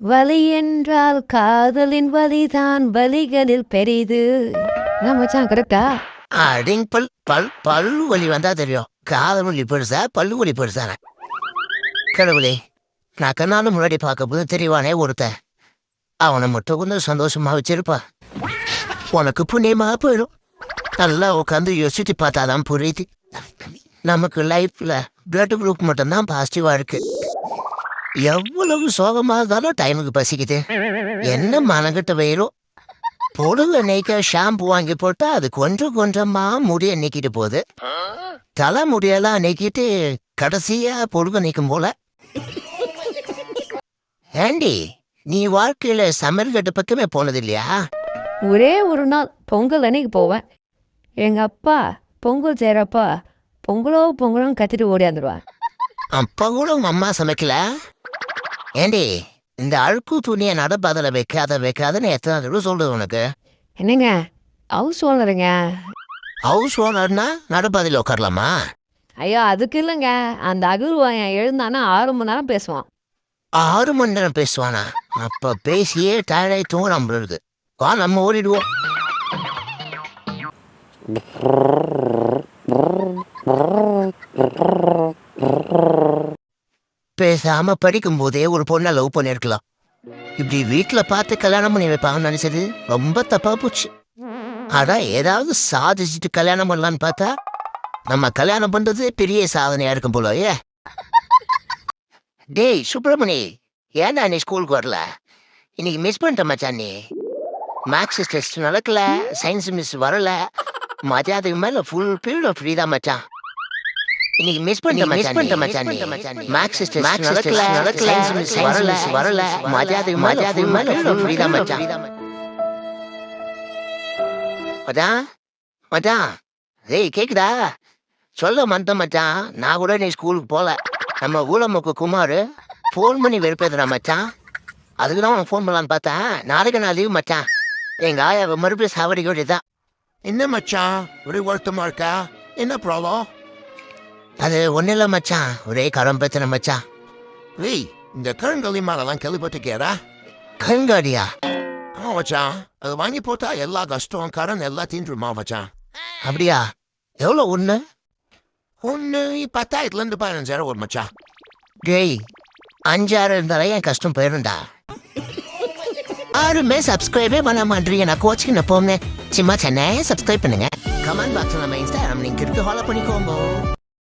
வலி என்றால் காதலின் வலிதான் வலிகளில் பெரிது. நான் மச்சான் கரெக்டா? அடிங் பல்லு வலி வந்தா தெரியும். காதல் வலி பெருசா பல்லு வலி பெருசான கடவுளே. நான் கண்ணாலும் முன்னாடி பார்க்கும்போது தெரியவானே ஒருத்தன். அவனை மட்டும் கொஞ்சம் சந்தோஷமா வச்சிருப்பா. உனக்கு புண்ணியமா போயிடும். நல்லா உட்காந்து யோசிச்சு பார்த்தாதான் புரியுது. நமக்கு லைஃப்ல பிளட் குரூப் மட்டும்தான் பாசிட்டிவா இருக்கு. எவ்வளவு சோகமா இருந்தாலும் டைமுக்கு பசிக்குது. என்ன மனங்கிட்ட வெயிலும் பொடுகு நெய்க்க ஷாம்பு வாங்கி போட்டா அது கொஞ்சம் கொஞ்சமா முடிய நீக்கிட்டு போகுது. தலை முடியெல்லாம் நீக்கிட்டு கடைசியா பொடுகு நீக்கும் போல. ஏண்டி நீ வாழ்க்கையில சமையல்கட்டு பக்கமே போனது இல்லையா? ஒரே ஒரு நாள் பொங்கல் அன்னைக்கு போவேன். எங்க அப்பா பொங்கல் செய்யறப்பா பொங்கலும் கத்திட்டு ஓடியாந்துருவான். அப்ப கூட உங்க அம்மா சமைக்கல? ஏண்டி இந்த அழுக்கு துணியை நடப்பாதல வைக்காதன்னு எத்தனை தடவை சொல்றது உனக்கு? என்னங்க ஹவுஸ் ஓனருங்க. ஹவுஸ் ஓனர்னா நடப்பாதையில் உட்காரலாமா? ஐயோ அதுக்கு இல்லைங்க. அந்த அகழ்வாயன் எழுந்தானா 6 மணி நேரம் பேசுவான். 6 மணி நேரம் பேசுவானா? அப்ப பேசியே டயர்டாகி தூங்க நம்மளுக்கு. வா நம்ம ஓடிடுவோம். பேசாம படிக்கும் போதே ஒரு பொண்ணை லவ் பண்ணிருக்கலாம். இப்படி வீட்டுல பார்த்து கல்யாணம் பண்ணி வைப்பாங்கன்னு நினைச்சது ரொம்ப தப்பா போச்சு. அதான் ஏதாவது சாதிச்சுட்டு கல்யாணம் பண்ணலான்னு பார்த்தா நம்ம கல்யாணம் பண்றது பெரிய சாதனையா இருக்கும் போல. டேய் சுப்பிரமணி, ஏன்டா நீ ஸ்கூலுக்கு வரல? இன்னைக்கு மிஸ் பண்ணிட்ட மச்சான். நீ மேக்ஸ் டெஸ்ட் நடக்கல, சயின்ஸ் மிஸ் வரல, மதியானத்துக்கு மேல ஃபுல் பீரியட் ஃப்ரீ தான் மச்சான். இன்னைக்கு மிஸ் பண்ணிட்ட மச்சான். மேக்ஸ் டெஸ்ட் நடக்கல, சயின்ஸ் மிஸ் வரல, மதியானத்துக்கு மேல ஃபுல் ஃப்ரீ தான் மச்சான். மச்சான் ஏய் கேக்குதா? சொல்ல மந்தம் மச்சான். நான் கூட நீ ஸ்கூலுக்கு போல. நம்ம ஊழமுக்கு குமார் ஃபோன் பண்ணி வெறுப்பேதுடா மச்சான். அதுக்கு தான் உனக்கு ஃபோன் பண்ணலான்னு பார்த்தேன். நாளைக்கு நான் லீவ் மச்சான். எங்க ஆயா மறுபடியும் சாவடிக்க வேண்டியதுதான். என்ன மச்சான் ஒரே வருத்தமா இருக்கா? என்ன ப்ராப்ளம்? அது ஒன்றும் இல்லை மச்சான், ஒரே கரம் பிரச்சனை மச்சான். ஏய் இந்த கருங்கலி மாலெல்லாம் கேள்விப்பட்டிருக்கியாரா? கருங்காடியா? மச்சான் அது வாங்கி போட்டா எல்லா கஷ்டம் கடன் எல்லாம் தீந்துருமா மச்சான். அப்படியா? எவ்வளோ ஒன்று? 10,000 15,000 ஒரு மச்சான். டேய் 5,6 இருந்தாலே என் கஷ்டம் போயிருந்தா. யாருமே சப்ஸ்கிரைபே பண்ண மாட்டீங்க. நான் கோச்சிங் போங்க சும்மா சென்னை சப்ஸ்கிரைப் பண்ணுங்க. கமெண்ட் பாக்ஸ் நம்ம இன்ஸ்டாகிராம் லிங்க் இருக்கு, ஃபாலோ பண்ணிக்கோங்க.